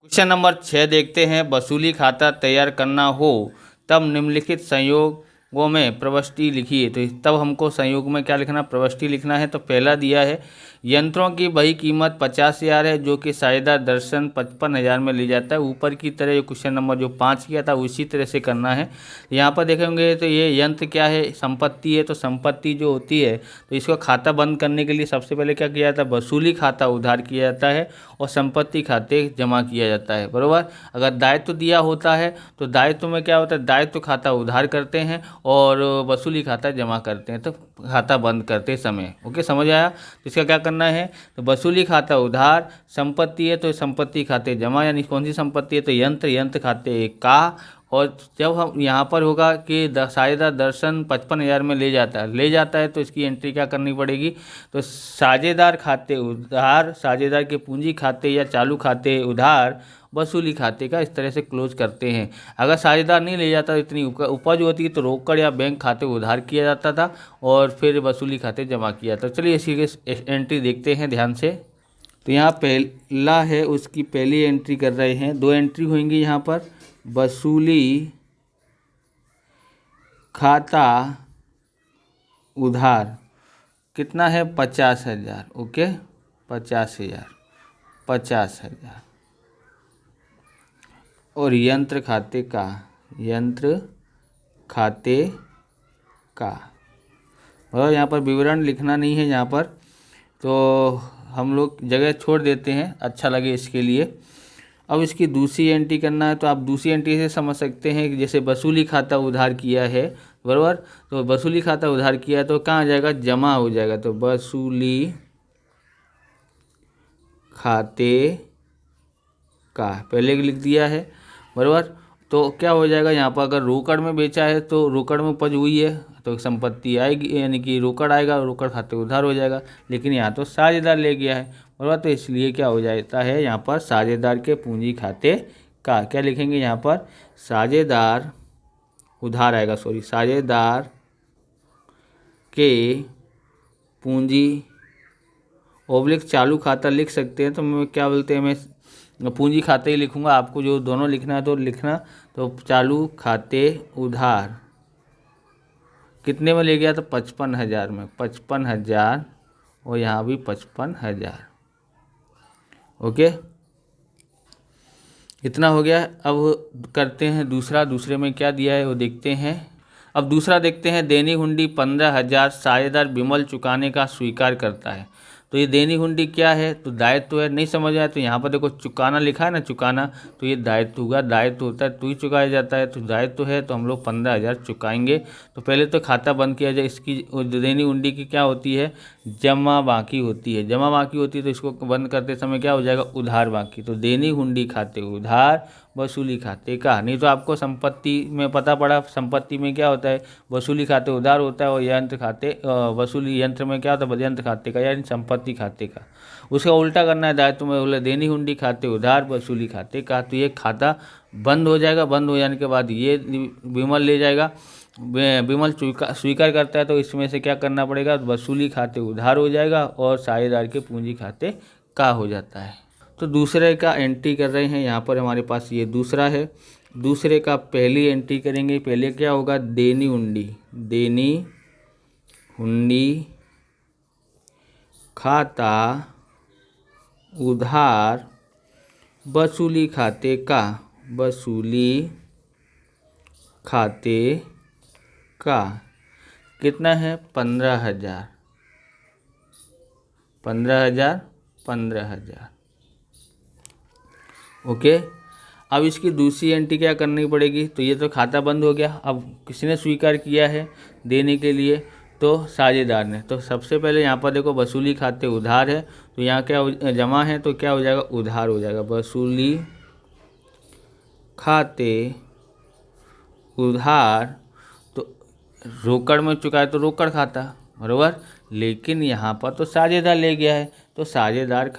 Question number 6 देखते हैं। वसूली खाता तैयार करना हो तब निम्नलिखित संयोगों में प्रविष्टि लिखिए। तो तब हमको संयोग में क्या लिखना, प्रविष्टि लिखना है। तो पहला दिया है यंत्रों की वही कीमत 50,000 है जो कि साझेदार दर्शन 55,000 में ली जाता है। ऊपर की तरह क्वेश्चन नंबर जो 5 किया था उसी तरह से करना है। यहाँ पर देखेंगे तो ये यंत्र क्या है, संपत्ति है। तो संपत्ति जो होती है तो इसको खाता बंद करने के लिए सबसे पहले क्या किया जाता है, वसूली खाता उधार किया जाता है और संपत्ति खाते जमा किया जाता है, बराबर। अगर दायित्व दिया होता है तो दायित्व में क्या होता है, दायित्व खाता उधार करते हैं और वसूली खाता जमा करते हैं, तो खाता बंद करते समय। ओके, समझ आया। तो इसका क्या करना है, तो वसूली खाता उधार, संपत्ति है तो संपत्ति खाते जमा, यानी कौन सी संपत्ति है, तो यंत्र खाते का। और जब हम यहाँ पर होगा कि साझेदार दर्शन 55,000 में ले जाता है तो इसकी एंट्री क्या करनी पड़ेगी, तो साझेदार खाते उधार, साझेदार के पूंजी खाते या चालू खाते उधार, वसूली खाते का इस तरह से क्लोज करते हैं। अगर साझेदार नहीं ले जाता, इतनी उपज होती तो रोकड़ या बैंक खाते उधार किया जाता था और फिर वसूली खाते जमा किया था। चलिए इसी की एंट्री देखते हैं ध्यान से। तो यहाँ पहला है, उसकी पहली एंट्री कर रहे हैं। 2 एंट्री होंगी यहाँ पर। वसूली खाता उधार कितना है, 50,000। ओके, 50,000। और यंत्र खाते का और यहाँ पर विवरण लिखना नहीं है यहाँ पर, तो हम लोग जगह छोड़ देते हैं, अच्छा लगे इसके लिए। अब इसकी दूसरी एंट्री करना है। तो आप दूसरी एंट्री से समझ सकते हैं कि जैसे वसूली खाता उधार किया है, बराबर। तो वसूली खाता उधार किया है तो कहाँ आ जाएगा, जमा हो जाएगा। तो वसूली खाते का पहले लिख दिया है, बराबर। तो क्या हो जाएगा, यहाँ पर अगर रोकड़ में बेचा है तो रोकड़ में उपज हुई है तो संपत्ति आएगी, यानी कि रोकड़ आएगा, रोकड़ खाते उधार हो जाएगा। लेकिन यहाँ तो साझेदार ले गया है, बराबर। तो इसलिए क्या हो जाता है, यहाँ पर साझेदार के पूंजी खाते का क्या लिखेंगे, यहाँ पर साझेदार उधार आएगा, साझेदार के पूंजी ओब्लिक चालू खाता लिख सकते हैं। तो मैं क्या बोलते हैं, मैं पूंजी खाते ही लिखूंगा, आपको जो दोनों लिखना है तो लिखना। तो चालू खाते उधार कितने में ले गया, तो 55,000 में, 55,000 और यहाँ भी 55,000। ओके, इतना हो गया। अब करते हैं दूसरे में क्या दिया है वो देखते हैं। अब दूसरा देखते हैं। दैनिक हुंडी 15,000 साझेदार विमल चुकाने का स्वीकार करता है। तो ये दैनिक हुंडी क्या है, तो दायित्व है। नहीं समझ आया तो यहाँ पर देखो चुकाना लिखा है ना, चुकाना, तो ये दायित्व होगा। दायित्व होता है तो ही चुकाया जाता है, तो दायित्व है तो हम लोग 15,000 चुकाएंगे। तो पहले तो खाता बंद किया जाए। इसकी दैनिक हुंडी की क्या होती है, जमा बाकी होती है। जमा बाकी होती है तो इसको बंद करते समय क्या हो जाएगा, उधार बाकी। तो दैनिक हुंडी खाते उधार, वसूली खाते का। नहीं तो आपको संपत्ति में पता पड़ा, संपत्ति में क्या होता है, वसूली खाते उधार होता है और यंत्र खाते वसूली यंत्र में क्या होता है, यंत्र खाते का, यानी संपत्ति खाते का। उसका उल्टा करना है, दायित्व में बोले दैनिक हुंडी खाते उधार, वसूली खाते का। तो ये खाता बंद हो जाएगा। बंद हो जाने के बाद ये विमल ले जाएगा, विमल स्वीकार करता है तो इसमें से क्या करना पड़ेगा, वसूली खाते उधार हो जाएगा और साझेदार के पूंजी खाते का हो जाता है। तो दूसरे का एंट्री कर रहे हैं। यहाँ पर हमारे पास ये दूसरा है। दूसरे का पहली एंट्री करेंगे। पहले क्या होगा, दैनिक हुंडी खाता उधार, वसूली खाते का कितना है, 15,000। 15,000। ओके, अब इसकी दूसरी एंट्री क्या करनी पड़ेगी, तो ये तो खाता बंद हो गया। अब किसने स्वीकार किया है देने के लिए, तो साझेदार ने। तो सबसे पहले यहाँ पर देखो वसूली खाते उधार है तो यहाँ क्या जमा है तो क्या हो जाएगा, उधार हो जाएगा। वसूली खाते उधार, तो रोकड़ में चुकाए तो रोकड़ खाता, बराबर। लेकिन यहाँ पर तो साझेदार ले गया है तो साझेदार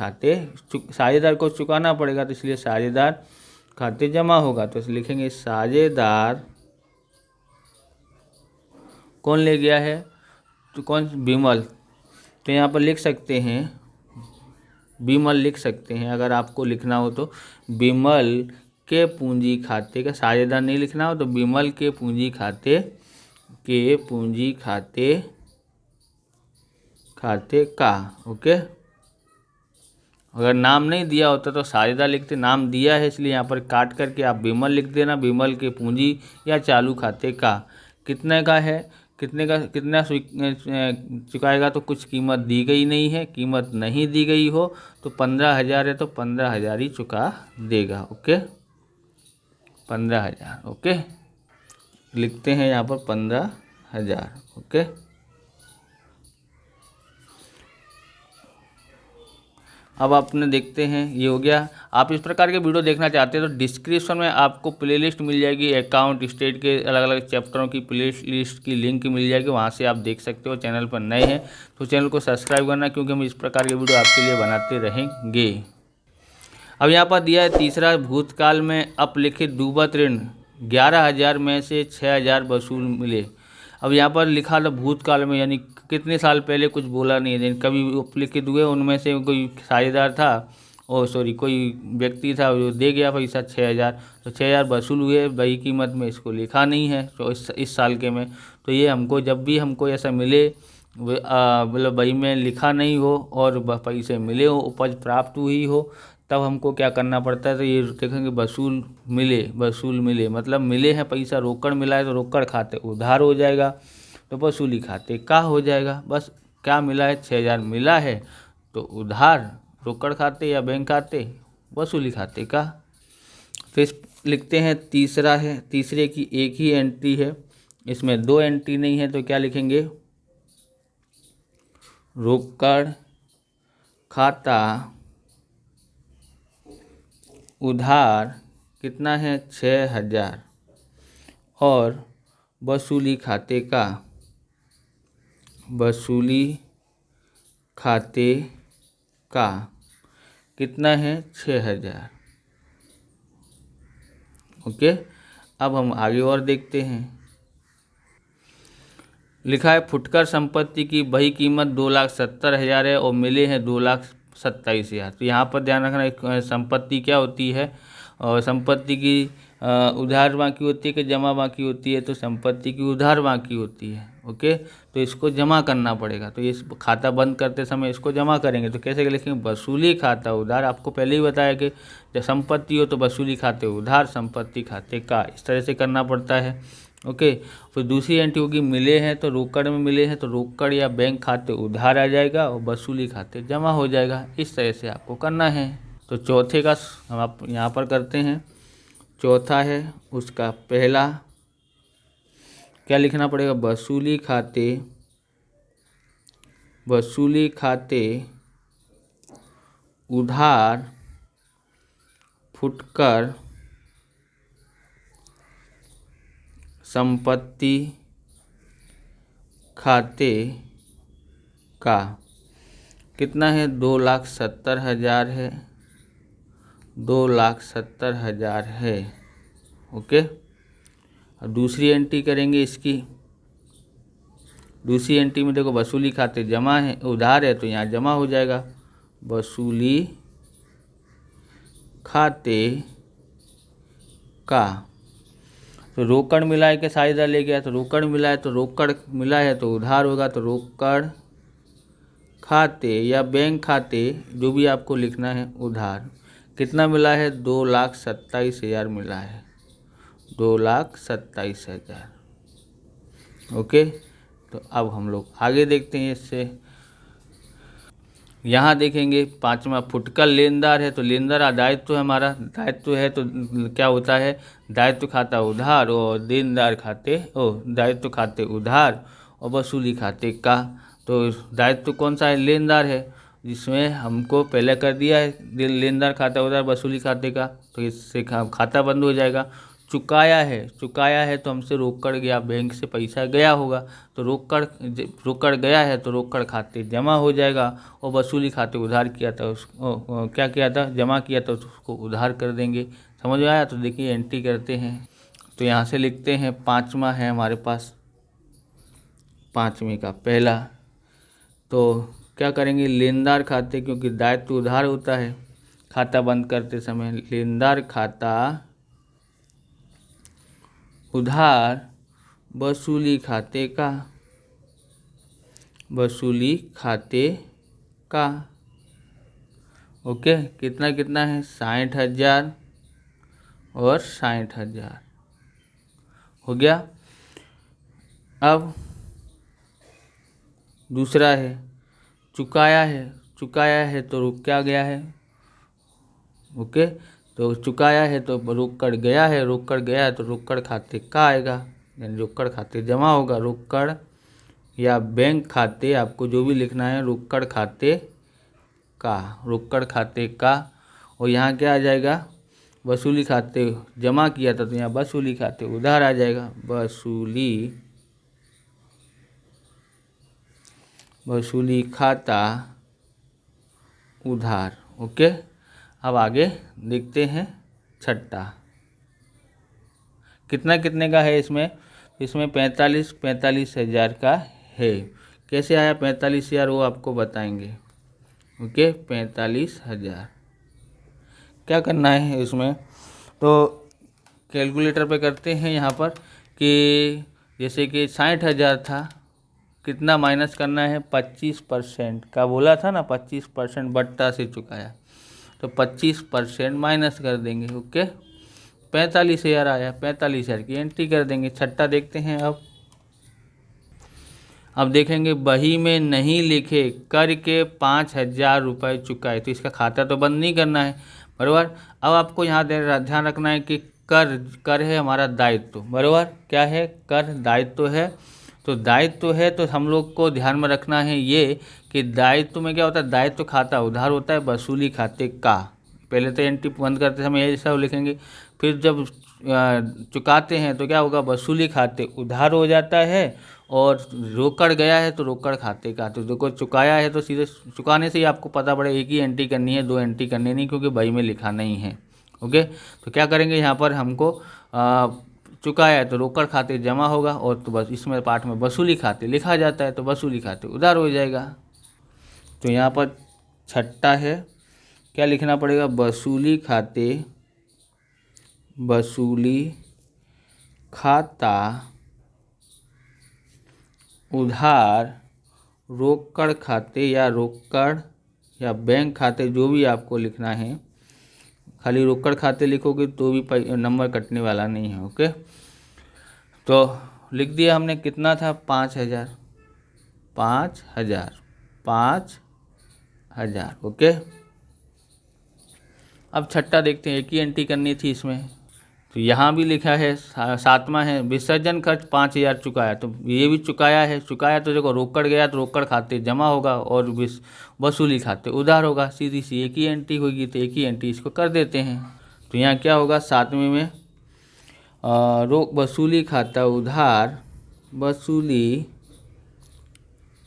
को चुकाना पड़ेगा, तो इसलिए साझेदार खाते जमा होगा। तो लिखेंगे साझेदार कौन ले गया है, 'तो कौन विमल, तो यहाँ पर लिख सकते हैं बिमल लिख सकते हैं अगर आपको लिखना हो तो। बिमल के पूंजी खाते का, साझेदार नहीं लिखना हो तो बिमल के पूंजी खाते का। ओके, अगर नाम नहीं दिया होता तो साझेदार लिखते, नाम दिया है इसलिए यहाँ पर काट करके आप बिमल लिख देना। बिमल के पूंजी या चालू खाते का कितने का है, कितना चुकाएगा, तो कुछ कीमत दी गई नहीं है। कीमत नहीं दी गई हो तो 15,000 है तो 15,000 ही चुका देगा। ओके, 15,000। ओके, लिखते हैं यहाँ पर 15,000। ओके, अब आपने देखते हैं ये हो गया। आप इस प्रकार के वीडियो देखना चाहते हैं तो डिस्क्रिप्शन में आपको प्लेलिस्ट मिल जाएगी, अकाउंट स्टेट के अलग अलग चैप्टरों की प्लेलिस्ट की लिंक मिल जाएगी, वहाँ से आप देख सकते हो। चैनल पर नए हैं तो चैनल को सब्सक्राइब करना, क्योंकि हम इस प्रकार के वीडियो आपके लिए बनाते रहेंगे। अब यहाँ पर दिया है तीसरा, भूतकाल में अपलिखित डूबत ऋण 11,000 में से 6,000 वसूल मिले। अब यहाँ पर लिखा था भूतकाल में, यानी कितने साल पहले कुछ बोला नहीं है। कभी अपलिखित हुए, उनमें से कोई साझेदार था, कोई व्यक्ति था जो दे गया पैसा 6,000, तो 6,000 वसूल हुए वही कीमत में, इसको लिखा नहीं है तो इस साल के में। तो ये हमको जब भी हमको ऐसा मिले, मतलब वही में लिखा नहीं हो और पैसे मिले हो, उपज प्राप्त हुई हो, तब हमको क्या करना पड़ता है, तो ये देखेंगे वसूल मिले मतलब मिले हैं पैसा, रोकड़ मिला है तो रोकड़ खाते उधार हो जाएगा, तो वसूली खाते का हो जाएगा। बस क्या मिला है, 6,000 मिला है तो उधार रोकड़ खाते या बैंक खाते वसूली खाते का। फिर लिखते हैं तीसरा है, तीसरे की एक ही एंट्री है, इसमें 2 एंट्री नहीं है, तो क्या लिखेंगे, रोकड़ खाता उधार कितना है 6,000 और वसूली खाते का कितना है 6,000। ओके, अब हम आगे और देखते हैं। लिखा है फुटकर संपत्ति की वही कीमत 2,70,000 है और मिले हैं 2,27,000। तो यहाँ पर ध्यान रखना, एक संपत्ति क्या होती है, और संपत्ति की उधार बाकी होती है कि जमा बाकी होती है, तो संपत्ति की उधार बाकी होती है। ओके, तो इसको जमा करना पड़ेगा, तो इस खाता बंद करते समय इसको जमा करेंगे। तो कैसे लिखेंगे, वसूली खाता उधार। आपको पहले ही बताया कि जब संपत्ति हो तो वसूली खाते उधार, संपत्ति खाते का, इस तरह से करना पड़ता है। ओके, फिर दूसरी एंट्री होगी, मिले हैं तो रोकड़ में मिले हैं तो रोकड़ या बैंक खाते उधार आ जाएगा और वसूली खाते जमा हो जाएगा। इस तरह से आपको करना है। तो चौथे का हम आप यहाँ पर करते हैं। चौथा है उसका पहला क्या लिखना पड़ेगा, वसूली खाते उधार फुटकर संपत्ति खाते का कितना है, 2,70,000 है, 2,70,000 है। ओके, और दूसरी एंट्री करेंगे इसकी। दूसरी एंट्री में देखो वसूली खाते जमा है, उधार है तो यहाँ जमा हो जाएगा, वसूली खाते का। तो रोकड़ मिला है कि साझेदार ले गया, तो रोकड़ मिला है तो रोकड़ मिला है तो उधार होगा, तो रोकड़ खाते या बैंक खाते जो भी आपको लिखना है उधार। कितना मिला है, 2,27,000 मिला है, 2,27,000। ओके, तो अब हम लोग आगे देखते हैं। इससे यहाँ देखेंगे पांचवा, फुटकर लेनदार है तो लेनदार दायित्व है, हमारा दायित्व है तो क्या होता है, दायित्व खाता उधार और देनदार खाते दायित्व खाते उधार और वसूली खाते का। तो दायित्व कौन सा है, लेनदार है, जिसमें हमको पहले कर दिया है लेनदार खाता उधार वसूली खाते का, तो इससे खाता बंद हो जाएगा। चुकाया है तो हमसे रोकड़ गया, बैंक से पैसा गया होगा, तो रोकड़ गया है तो रोकड़ खाते जमा हो जाएगा और वसूली खाते उधार किया था उसको क्या किया था, जमा किया था, उसको उधार कर देंगे। समझ में आया। तो देखिए एंट्री करते हैं, तो यहाँ से लिखते हैं पांचवा है हमारे पास, पांचवें का पहला, तो क्या करेंगे, लेनदार खाते, क्योंकि दायित्व उधार होता है खाता बंद करते समय, लेनदार खाता उधार वसूली खाते का, वसूली खाते का। ओके, कितना कितना है, 60,000 और 60,000 हो गया। अब दूसरा है चुकाया है, चुकाया है तो रुक क्या गया है। ओके, तो चुकाया है तो रुक कर गया है, रुक कर गया है तो रुक कर खाते का आएगा, यानी रुक कर खाते जमा होगा। रुक कर या बैंक खाते, आपको जो भी लिखना है, रुक कर खाते का, रुक कर खाते का। और यहाँ क्या आ जाएगा, वसूली खाते जमा किया था तो यहाँ वसूली खाते उधार आ जाएगा, वसूली खाता उधार। ओके, अब आगे देखते हैं छठा, कितना कितने का है इसमें, इसमें 45,000 का है। कैसे आया 45,000 वो आपको बताएंगे। ओके, 45,000 क्या करना है इसमें, तो कैलकुलेटर पे करते हैं यहाँ पर कि जैसे कि 60,000 था, कितना माइनस करना है, 25% का बोला था ना, 25% बट्टा से चुकाया तो 25% माइनस कर देंगे। ओके, 45,000 आया, 45,000 की एंट्री कर देंगे। छठा देखते हैं अब देखेंगे बही में नहीं लिखे कर के 5,000 रुपये चुकाए, तो इसका खाता तो बंद नहीं करना है, बराबर। अब आपको यहाँ ध्यान रखना है कि कर है हमारा दायित्व, बराबर। क्या है, कर दायित्व है, तो दायित्व है तो हम लोग को ध्यान में रखना है ये कि दायित्व में क्या होता है, दायित्व खाता उधार होता है वसूली खाते का। पहले तो एंट्री बंद करते समय ऐसा लिखेंगे, फिर जब चुकाते हैं तो क्या होगा, वसूली खाते उधार हो जाता है, और रोकड़ गया है तो रोकड़ खाते का। तो देखो चुकाया है तो सीधे चुकाने से ही आपको पता पड़े एक ही एंट्री करनी है, दो एंट्री करनी नहीं, क्योंकि बही में लिखा नहीं है। ओके, तो क्या करेंगे यहाँ पर हमको चुकाया है तो रोकड़ खाते जमा होगा, और तो बस इसमें पाठ में वसूली खाते लिखा जाता है तो वसूली खाते उधार हो जाएगा। तो यहाँ पर छठा है, क्या लिखना पड़ेगा, वसूली खाते, वसूली खाता उधार रोकड़ खाते या रोकड़ या बैंक खाते, जो भी आपको लिखना है। खाली रोकड़ खाते लिखोगे तो भी नंबर कटने वाला नहीं है। ओके, तो लिख दिया हमने, कितना था, 5,000, 5,000, 5,000। ओके, अब छठा देखते हैं, एक ही एंट्री करनी थी इसमें, तो यहाँ भी लिखा है, सातवां है विसर्जन खर्च 5,000 चुकाया, तो ये भी चुकाया है, चुकाया तो देखो रोकड़ गया तो रोकड़ खाते जमा होगा, और वसूली खाते उधार होगा, सीधी सी एक ही एंट्री होगी, तो एक ही एंट्री इसको कर देते हैं। तो यहाँ क्या होगा, सातवें में वसूली खाता उधार, वसूली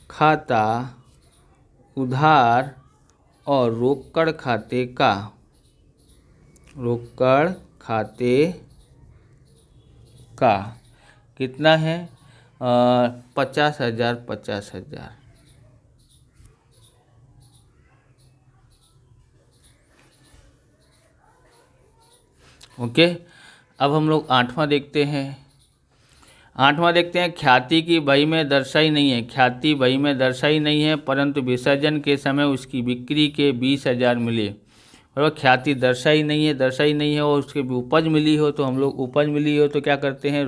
खाता उधार और रोकड़ खाते का, रोकड़ खाते का कितना है, 50,000, 50,000। ओके, अब हम लोग आठवां देखते हैं। आठवां देखते हैं, ख्याति की बही में दर्शाई नहीं है, ख्याति बही में दर्शाई नहीं है, परंतु विसर्जन के समय उसकी बिक्री के 20,000 मिले, और ख्याति दर्शाई नहीं है और उसके उपज मिली हो, तो हम लोग उपज मिली हो तो क्या करते हैं,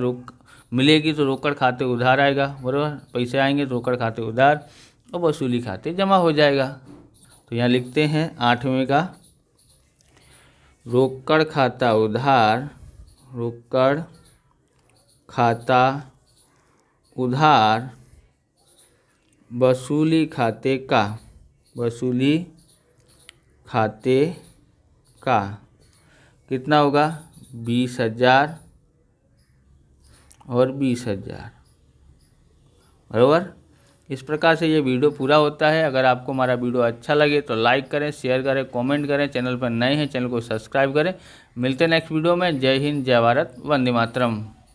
मिलेगी तो रोकड़ खाते उधार आएगा, बराबर। पैसे आएंगे तो रोकड़ खाते उधार और वसूली खाते जमा हो जाएगा। तो यहाँ लिखते हैं आठवें का, रोकड़ खाता उधार, रोकड़ खाता उधार वसूली खाते का, वसूली खाते का कितना होगा, 20,000 और 20,000, बराबर। इस प्रकार से ये वीडियो पूरा होता है। अगर आपको हमारा वीडियो अच्छा लगे तो लाइक करें, शेयर करें, कमेंट करें। चैनल पर नए हैं चैनल को सब्सक्राइब करें। मिलते हैं नेक्स्ट वीडियो में। जय हिंद, जय भारत, वंदे मातरम।